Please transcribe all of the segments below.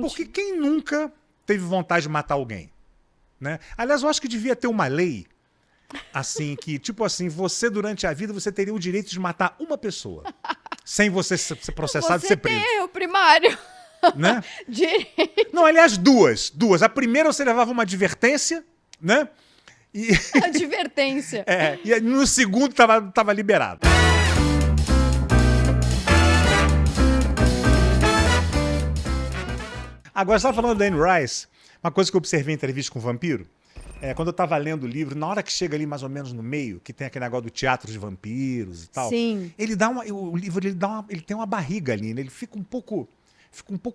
Porque quem nunca teve vontade de matar alguém? Né? Aliás, eu acho que devia ter uma lei assim, que, tipo assim, você durante a vida você teria o direito de matar uma pessoa. Sem você ser processado e ser preso. Você tem erro primário. Né? Direito. Não, aliás, duas. A primeira você levava uma advertência, né? E... Advertência. E no segundo tava liberado. Agora, você estava falando da Anne Rice, uma coisa que eu observei em entrevista com o Vampiro, quando eu estava lendo o livro, na hora que chega ali mais ou menos no meio, que tem aquele negócio do teatro de vampiros e tal, Sim. o livro ele tem uma barriga ali, né? Ele fica um pouco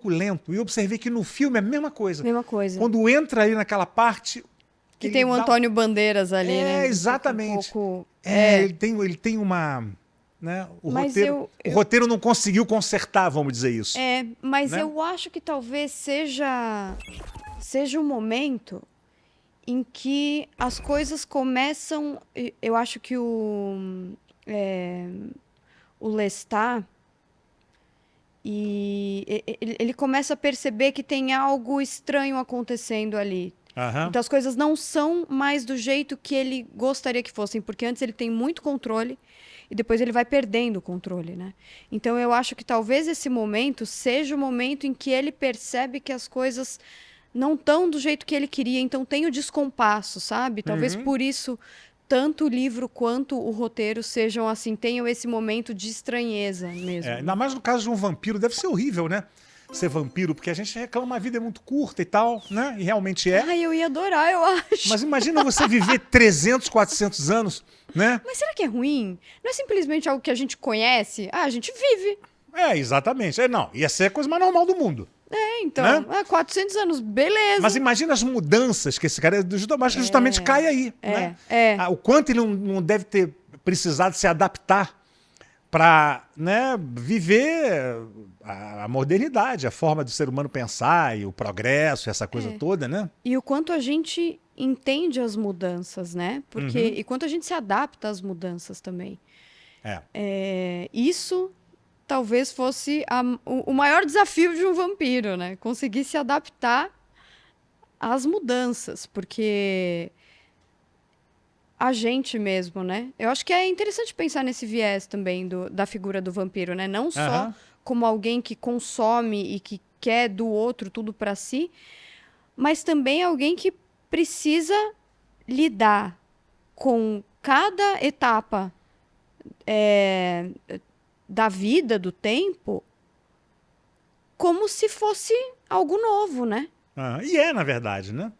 lento. E eu observei que no filme é a mesma coisa. Mesma coisa. Quando entra ali naquela parte... Que tem o Antônio Bandeiras ali, né? Exatamente. Ele tem uma... Né? O roteiro não conseguiu consertar, vamos dizer isso. Mas né? eu acho que talvez seja um momento em que as coisas começam... Eu acho que o Lestat, ele começa a perceber que tem algo estranho acontecendo ali. Uhum. Então as coisas não são mais do jeito que ele gostaria que fossem, porque antes ele tem muito controle e depois ele vai perdendo o controle, né? Então eu acho que talvez esse momento seja o momento em que ele percebe que as coisas não estão do jeito que ele queria, então tem o descompasso, sabe? Talvez por isso tanto o livro quanto o roteiro sejam assim, tenham esse momento de estranheza mesmo. Ainda mais no caso de um vampiro, deve ser horrível, né? Ser vampiro, porque a gente reclama, a vida é muito curta e tal, né? E realmente é. Ai, eu ia adorar, eu acho. Mas imagina você viver 300, 400 anos, né? Mas será que é ruim? Não é simplesmente algo que a gente conhece? A gente vive. Exatamente. Não, ia ser a coisa mais normal do mundo. Então, né? 400 anos, beleza. Mas imagina as mudanças que esse cara justamente cai aí, né? O quanto ele não deve ter precisado se adaptar para, né, viver a modernidade, a forma do ser humano pensar e o progresso, essa coisa toda, né? E o quanto a gente entende as mudanças, né? Porque e quanto a gente se adapta às mudanças também. Isso talvez fosse o maior desafio de um vampiro, né? Conseguir se adaptar às mudanças, porque a gente mesmo, né? Eu acho que é interessante pensar nesse viés também da figura do vampiro, né? Não só como alguém que consome e que quer do outro tudo para si, mas também alguém que precisa lidar com cada etapa da vida, do tempo, como se fosse algo novo, né? E na verdade, né?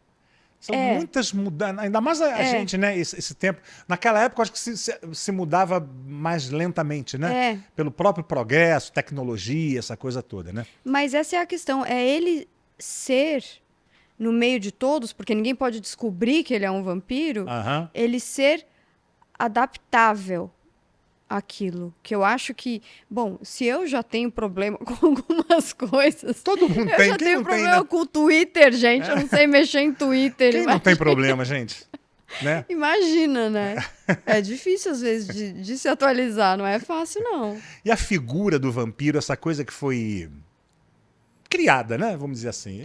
São muitas mudanças, ainda mais a gente, né? Esse tempo. Naquela época, acho que se mudava mais lentamente, né? Pelo próprio progresso, tecnologia, essa coisa toda, né? Mas essa é a questão, é ele ser, no meio de todos, porque ninguém pode descobrir que ele é um vampiro, ele ser adaptável àquilo. Que eu acho que, bom, se eu já tenho problema com algumas coisas... Todo mundo tem, eu já tenho problema com o Twitter, gente. Eu não sei mexer em Twitter. Quem não tem problema, gente? Né? Imagina, né? É difícil, às vezes, de se atualizar. Não é fácil, não. E a figura do vampiro, essa coisa que foi criada, né? Vamos dizer assim.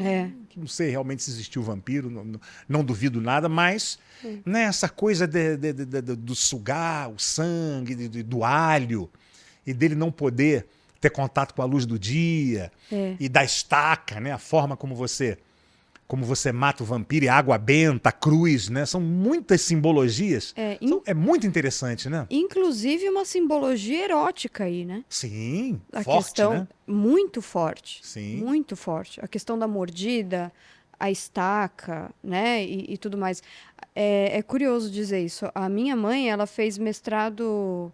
Não sei realmente se existiu vampiro, não duvido nada, mas né, essa coisa do sugar o sangue, do alho, e dele não poder ter contato com a luz do dia, e da estaca, né? A forma como você mata o vampiro, e a água benta, a cruz, né? São muitas simbologias. É muito interessante, né? Inclusive uma simbologia erótica aí, né? Sim, a forte, questão, né? Muito forte. Sim. Muito forte. A questão da mordida, a estaca, né? E tudo mais. É curioso dizer isso. A minha mãe, ela fez mestrado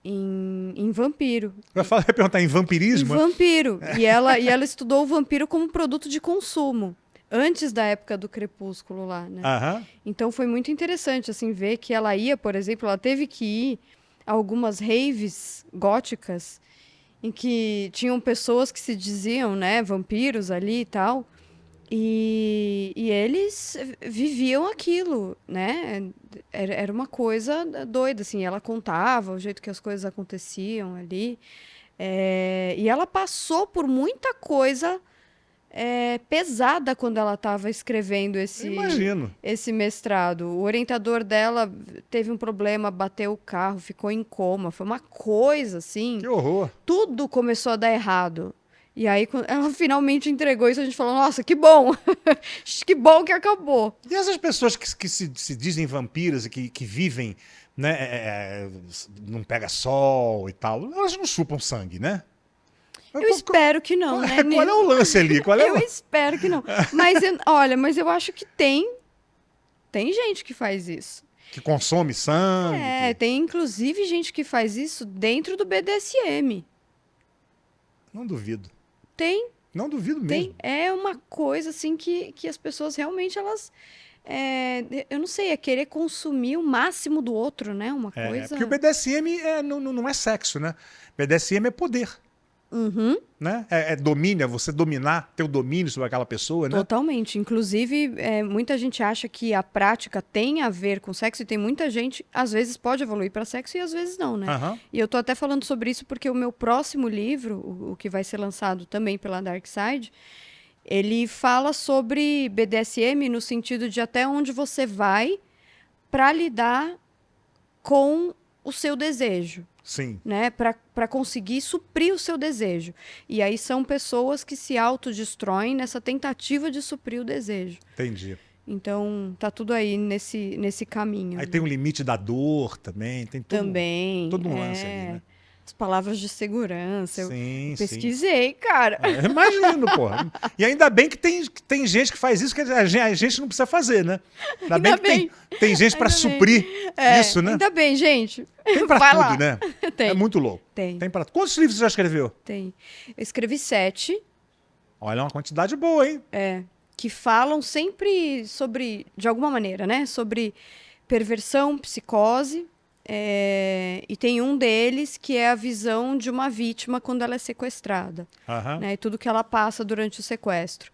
em vampiro. Eu ia perguntar em vampirismo? Em vampiro. E ela estudou o vampiro como produto de consumo. Antes da época do Crepúsculo lá, né? Então foi muito interessante, assim, ver que ela ia, por exemplo, ela teve que ir a algumas raves góticas em que tinham pessoas que se diziam, né, vampiros ali e tal, e eles viviam aquilo, né? Era uma coisa doida, assim, ela contava o jeito que as coisas aconteciam ali, e ela passou por muita coisa pesada quando ela estava escrevendo Imagino. esse mestrado. O orientador dela teve um problema, bateu o carro, ficou em coma. Foi uma coisa assim. Que horror. Tudo começou a dar errado. E aí, quando ela finalmente entregou isso, a gente falou, nossa, que bom! Que bom que acabou. E essas pessoas que se dizem vampiras e que vivem, né, não pega sol e tal, elas não chupam sangue, né? Eu espero que não, né? Qual é o lance ali? Eu espero que não. Mas, olha, mas eu acho que tem gente que faz isso. Que consome sangue. Tem inclusive gente que faz isso dentro do BDSM. Não duvido. Tem. Não duvido mesmo. É uma coisa assim que as pessoas realmente elas eu não sei, é querer consumir o máximo do outro, né? Uma coisa. Porque o BDSM não é sexo, né? BDSM é poder. Uhum. Né? Domínio, é você dominar, ter o domínio sobre aquela pessoa, né? Totalmente. Inclusive, muita gente acha que a prática tem a ver com sexo e tem muita gente, às vezes, pode evoluir para sexo e às vezes não, né? Uhum. E eu tô até falando sobre isso porque o meu próximo livro, o que vai ser lançado também pela Dark Side, ele fala sobre BDSM no sentido de até onde você vai para lidar com o seu desejo. Sim. Né, para conseguir suprir o seu desejo. E aí são pessoas que se autodestroem nessa tentativa de suprir o desejo. Entendi. Então, tá tudo aí nesse caminho. Aí tem o limite da dor também. Tem todo um lance ali, né? As palavras de segurança. Sim, eu pesquisei, cara. Imagino, porra. E ainda bem que tem gente que faz isso, que a gente não precisa fazer, né? Ainda bem que tem gente para suprir isso, né? Ainda bem, gente. Tem pra Vai tudo, lá. né? Tem. É muito louco. Tem pra... Quantos livros você já escreveu? Tem. Eu escrevi 7. Olha, é uma quantidade boa, hein? Que falam sempre sobre, de alguma maneira, né? Sobre perversão, psicose. E tem um deles que é a visão de uma vítima quando ela é sequestrada. Uhum. Né? E tudo que ela passa durante o sequestro.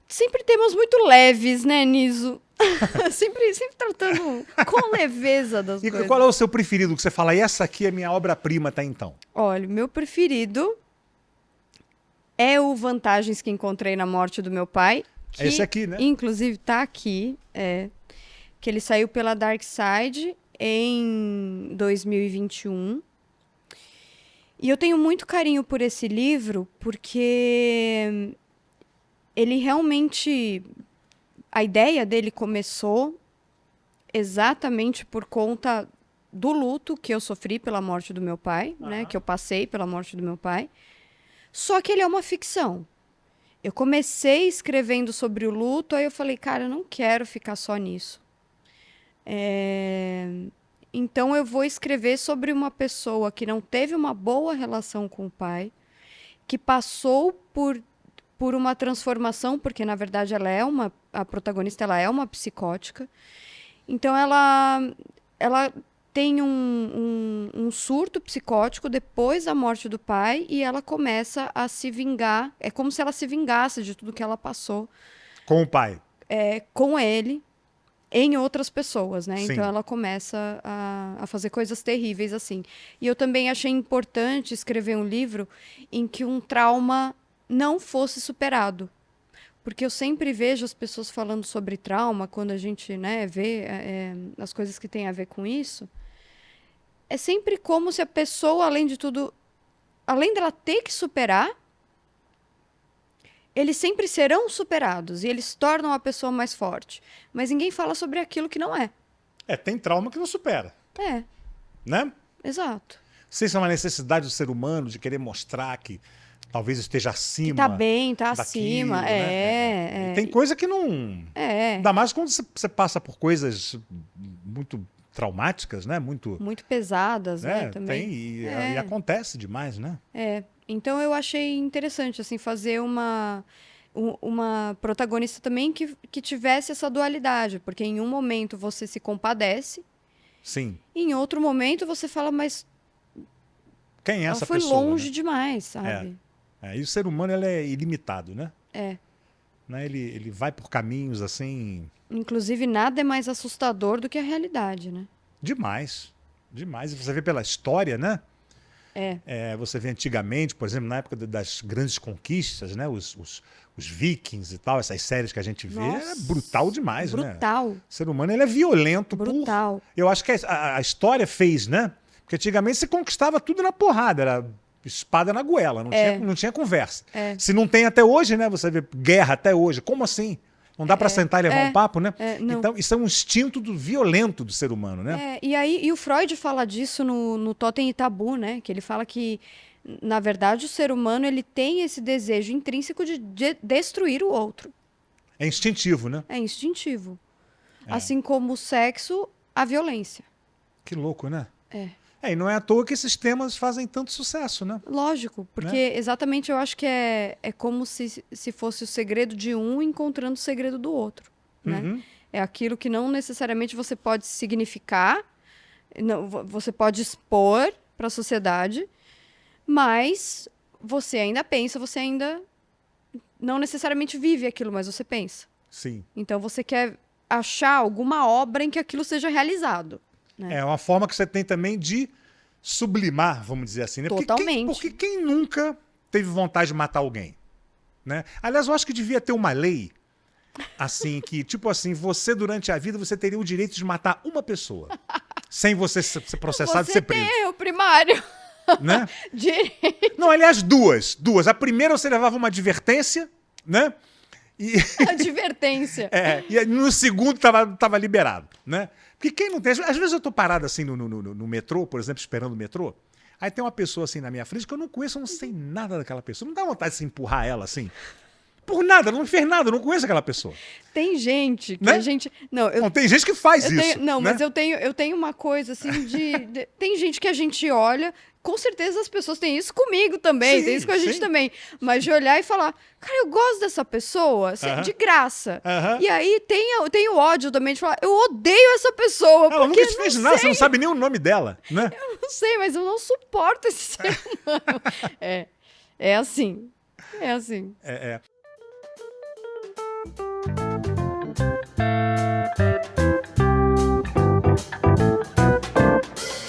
Sempre temas muito leves, né, Niso? sempre tratando com leveza das coisas. E qual é o seu preferido? Que você fala, essa aqui é minha obra-prima até então? Olha, meu preferido é o Vantagens que Encontrei na Morte do Meu Pai. Que, esse aqui, né? Inclusive, tá aqui. Que ele saiu pela Dark Side em 2021. E eu tenho muito carinho por esse livro, porque ele realmente... A ideia dele começou exatamente por conta do luto que eu sofri pela morte do meu pai, né? Que eu passei pela morte do meu pai. Só que ele é uma ficção. Eu comecei escrevendo sobre o luto, aí eu falei, cara, eu não quero ficar só nisso. Então eu vou escrever sobre uma pessoa que não teve uma boa relação com o pai, que passou por uma transformação, porque na verdade a protagonista ela é uma psicótica. Então ela tem um surto psicótico depois da morte do pai e ela começa a se vingar. É como se ela se vingasse de tudo que ela passou. Com o pai? Com ele, em outras pessoas, né? Sim. Então ela começa a fazer coisas terríveis assim. E eu também achei importante escrever um livro em que um trauma não fosse superado. Porque eu sempre vejo as pessoas falando sobre trauma, quando a gente, né, vê as coisas que têm a ver com isso. É sempre como se a pessoa, além de tudo, além dela ter que superar, eles sempre serão superados e eles tornam a pessoa mais forte. Mas ninguém fala sobre aquilo que não é. Tem trauma que não supera. Né? Exato. Se isso é uma necessidade do ser humano de querer mostrar que talvez esteja acima. Que tá bem, tá daquilo, acima. Né? Tem coisa que não. Ainda mais quando você passa por coisas muito traumáticas, né? Muito pesadas, né? Também. E acontece demais, né? Então eu achei interessante assim fazer uma protagonista também que tivesse essa dualidade, porque em um momento você se compadece. Sim. E em outro momento você fala, mas quem é essa pessoa? Ela foi longe, né? Demais, sabe? E o ser humano ele é ilimitado, né? Né? Ele vai por caminhos assim... Inclusive, nada é mais assustador do que a realidade, né? Demais. Demais. E você vê pela história, né? Você vê antigamente, por exemplo, na época das grandes conquistas, né? Os Vikings e tal, essas séries que a gente vê, Nossa, é brutal demais, né? brutal. O ser humano ele é violento. Brutal. Eu acho que a história fez, né? Porque antigamente você conquistava tudo na porrada, era espada na goela, não tinha conversa. Se não tem até hoje, né? Você vê guerra até hoje. Como assim? Não dá para sentar e levar um papo, né? Então, isso é um instinto violento do ser humano, né? E o Freud fala disso no Totem e Tabu, né? Que ele fala que, na verdade, o ser humano ele tem esse desejo intrínseco de destruir o outro. É instintivo, né? É instintivo. Assim como o sexo, a violência. Que louco, né? E não é à toa que esses temas fazem tanto sucesso, né? Lógico, porque exatamente eu acho que é como se fosse o segredo de um encontrando o segredo do outro, né? É aquilo que não necessariamente você pode significar, não, você pode expor para a sociedade, mas você ainda pensa, você ainda não necessariamente vive aquilo, mas você pensa. Sim. Então você quer achar alguma obra em que aquilo seja realizado. Né? É uma forma que você tem também de sublimar, vamos dizer assim. Né? Totalmente. Porque quem nunca teve vontade de matar alguém? Né? Aliás, eu acho que devia ter uma lei assim, que, tipo assim, você durante a vida você teria o direito de matar uma pessoa. Sem você ser processado e ser preso. Você tem o primário. Né? Direito. Não, aliás, duas. A primeira você levava uma advertência, né? Advertência. E no segundo tava liberado, né? Porque quem não tem... Às vezes eu tô parado assim no metrô, por exemplo, esperando o metrô, aí tem uma pessoa assim na minha frente que eu não conheço, eu não sei nada daquela pessoa. Não dá vontade de se empurrar ela assim? Por nada, não fez nada, eu não conheço aquela pessoa. Tem gente que né? a gente... Não, tem gente que faz isso. Não, né? mas eu tenho uma coisa assim tem gente que a gente olha... Com certeza as pessoas têm isso comigo também, Sim, tem isso com a gente também. Mas de olhar e falar, cara, eu gosto dessa pessoa, de graça. E aí tem o ódio também de falar, eu odeio essa pessoa. Ela nunca te fez nada, você não sabe nem o nome dela, né? Eu não sei, mas eu não suporto esse ser humano. É assim. É assim.